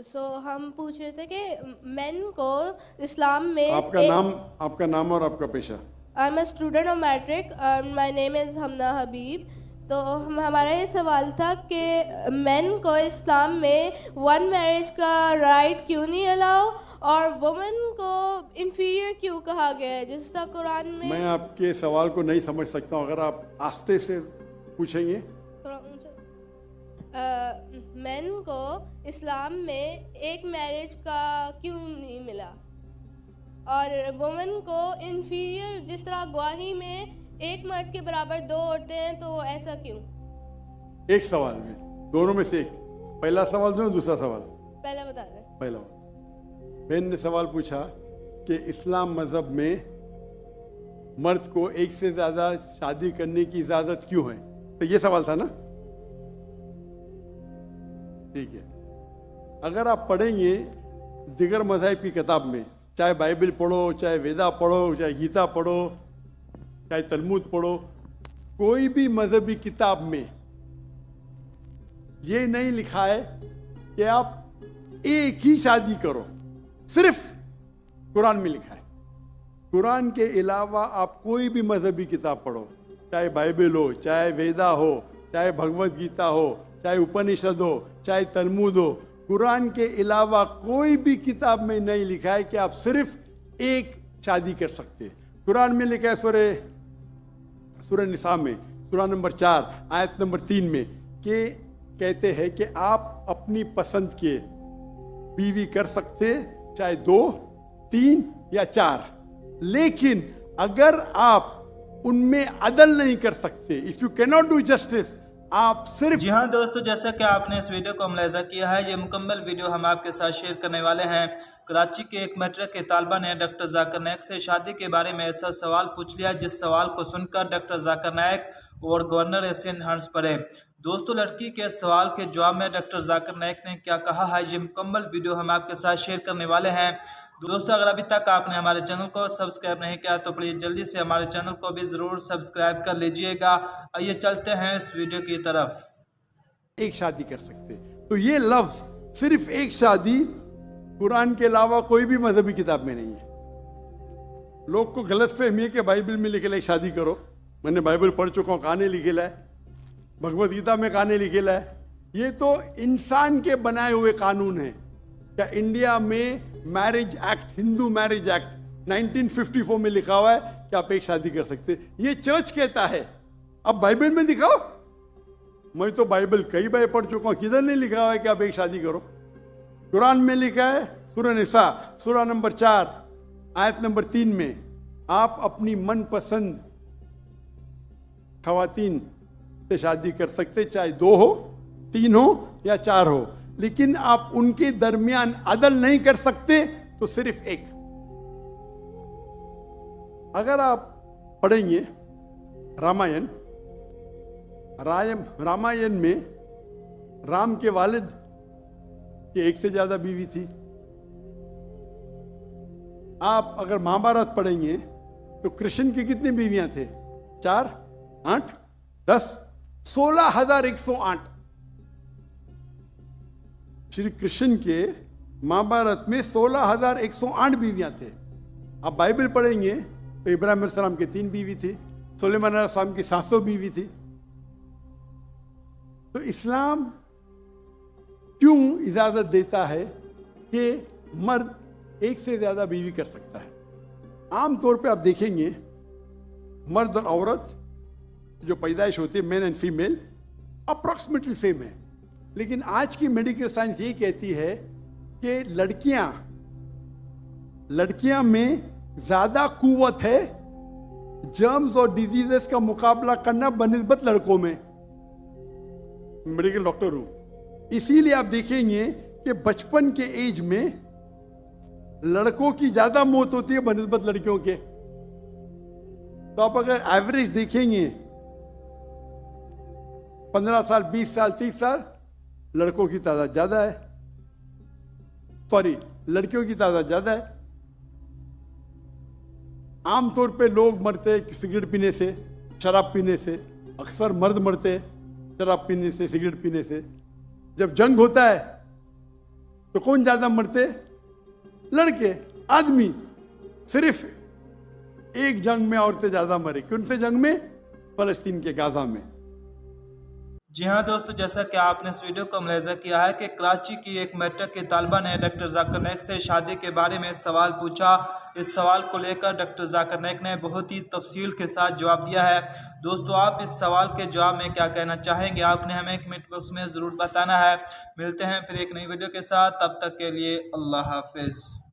हम पूछ रहे थे कि मेन को इस्लाम में आपका नाम और आपका पेशा। I am a student of matric and my name is Hamna Habib. तो हमारा ये सवाल था कि मेन को इस्लाम में वन मैरिज का राइट क्यों नहीं अलाउ और वुमेन को इन्फीरियर क्यों कहा गया है, जिस तरह कुरान में। मैं आपके सवाल को नहीं समझ सकता हूँ, अगर आप आस्ते से पूछेंगे। मेन को इस्लाम में एक मैरिज का क्यों नहीं मिला और वुमेन को इन्फीरियर, जिस तरह गवाही में एक मर्द के बराबर दो औरतें हैं, तो ऐसा क्यों? एक सवाल में, दोनों में से एक। पहला सवाल दो, दूसरा सवाल। पहला बता दें। पहला बहन ने सवाल पूछा कि इस्लाम मजहब में मर्द को एक से ज्यादा शादी करने की इजाजत क्यों है, तो ये सवाल था ना। ठीक है, अगर आप पढ़ेंगे दिगर मज़हब की किताब में, चाहे बाइबल पढ़ो, चाहे वेदा पढ़ो, चाहे गीता पढ़ो, चाहे तलमूद पढ़ो, कोई भी मजहबी किताब में ये नहीं लिखा है कि आप एक ही शादी करो। सिर्फ कुरान में लिखा है। कुरान के अलावा आप कोई भी मजहबी किताब पढ़ो, चाहे बाइबल हो, चाहे वेदा हो, चाहे भगवत गीता हो, चाहे उपनिषद हो, चाहे तलमूद हो, कुरान के अलावा कोई भी किताब में नहीं लिखा है कि आप सिर्फ एक शादी कर सकते। कुरान में लिखा है सूरह निसा में, सूरह नंबर 4 आयत नंबर 3 में, कि कहते हैं कि आप अपनी पसंद के बीवी कर सकते, चाहे 2, 3 या 4, लेकिन अगर आप उनमें अदल नहीं कर सकते, if you can not do justice, आप सिर्फ। जी हाँ दोस्तों, जैसा कि आपने इस वीडियो को मुलाहिजा किया है, ये मुकम्मल वीडियो हम आपके साथ शेयर करने वाले हैं। कराची के एक मैट्रिक के तालबा ने डॉक्टर जाकिर नायक से शादी के बारे में ऐसा सवाल पूछ लिया, जिस सवाल को सुनकर डॉक्टर जाकिर नायक और गवर्नर सिंध हंस पड़े। दोस्तों, लड़की के सवाल के जवाब में डॉक्टर जाकिर नायक ने क्या कहा है, ये मुकम्मल वीडियो हम आपके साथ शेयर करने वाले हैं। दोस्तों, अगर अभी तक आपने हमारे चैनल को सब्सक्राइब नहीं किया तो प्लीज जल्दी से हमारे चैनल को भी जरूर सब्सक्राइब कर लीजिएगा। आइए चलते हैं इस वीडियो की तरफ। एक शादी कर सकते, तो ये लफ्ज सिर्फ एक शादी कुरान के अलावा कोई भी मजहबी किताब में नहीं है। लोग को गलत फहमी है कि बाइबल में लिखेला एक शादी करो। मैंने बाइबल पढ़ चुका हूँ, कहानी लिखेला है, भगवत गीता में कहानी लिखेला है। ये तो इंसान के बनाए हुए कानून है। क्या इंडिया में marriage act, Hindu marriage act 1954 में लिखा हुआ है कि आप एक शादी कर सकते, ये चर्च कहता है। अब बाइबल में दिखाओ। मैं तो बाइबल कई बार पढ़ चुका हूं, किधर नहीं लिखा हुआ है कि आप एक शादी करो। कुरान में लिखा है, सूरह निसा सूरह नंबर 4 आयत नंबर 3 में, आप अपनी मनपसंद खवातीन से शादी कर सकते, चाहे 2 हो, 3 हो या 4 हो, लेकिन आप उनके दरमियान अदल नहीं कर सकते, तो सिर्फ एक। अगर आप पढ़ेंगे रामायण में राम के वालिद की एक से ज्यादा बीवी थी। आप अगर महाभारत पढ़ेंगे तो कृष्ण की कितनी बीवियां थे? 4, 8, 10, 16,108। श्री कृष्ण के महाभारत में 16,108 बीवियां थे। आप बाइबल पढ़ेंगे तो इब्राहिम अलैहिस्सलाम की 3 बीवी थी, सुलेमान अलैहिस्सलाम की 700 बीवी थी। तो इस्लाम क्यों इजाजत देता है कि मर्द एक से ज्यादा बीवी कर सकता है? आमतौर पे आप देखेंगे मर्द और औरत जो पैदाइश होती है, main and female, approximately same है। लेकिन आज की मेडिकल साइंस ये कहती है कि लड़कियां में ज्यादा कुव्वत है जर्म्स और डिजीजेस का मुकाबला करना बनिस्बत लड़कों में। मेडिकल डॉक्टर हूं, इसीलिए आप देखेंगे कि बचपन के एज में लड़कों की ज्यादा मौत होती है बनिस्बत लड़कियों के। तो आप अगर एवरेज देखेंगे 15 साल, 20 साल, 30 साल, लड़कों की तादाद ज्यादा है, लड़कियों की तादाद ज्यादा है। आमतौर पे लोग मरते हैं सिगरेट पीने से, शराब पीने से। अक्सर मर्द मरते हैं शराब पीने से, सिगरेट पीने से। जब जंग होता है तो कौन ज्यादा मरते? लड़के, आदमी। सिर्फ एक जंग में औरतें ज्यादा मरे। कौन से जंग में? फलस्तीन के गाजा में। जी हाँ दोस्तों, जैसा कि आपने इस वीडियो को मुलाहिजा किया है कि कराची की एक मैट्रिक की तालिबा ने डॉक्टर जाकिर नाइक से शादी के बारे में सवाल पूछा। इस सवाल को लेकर डॉक्टर जाकिर नाइक ने बहुत ही तफसील के साथ जवाब दिया है। दोस्तों, आप इस सवाल के जवाब में क्या कहना चाहेंगे? आपने हमें कमेंट बॉक्स में ज़रूर बताना है। मिलते हैं फिर एक नई वीडियो के साथ, तब तक के लिए अल्लाह हाफिज़।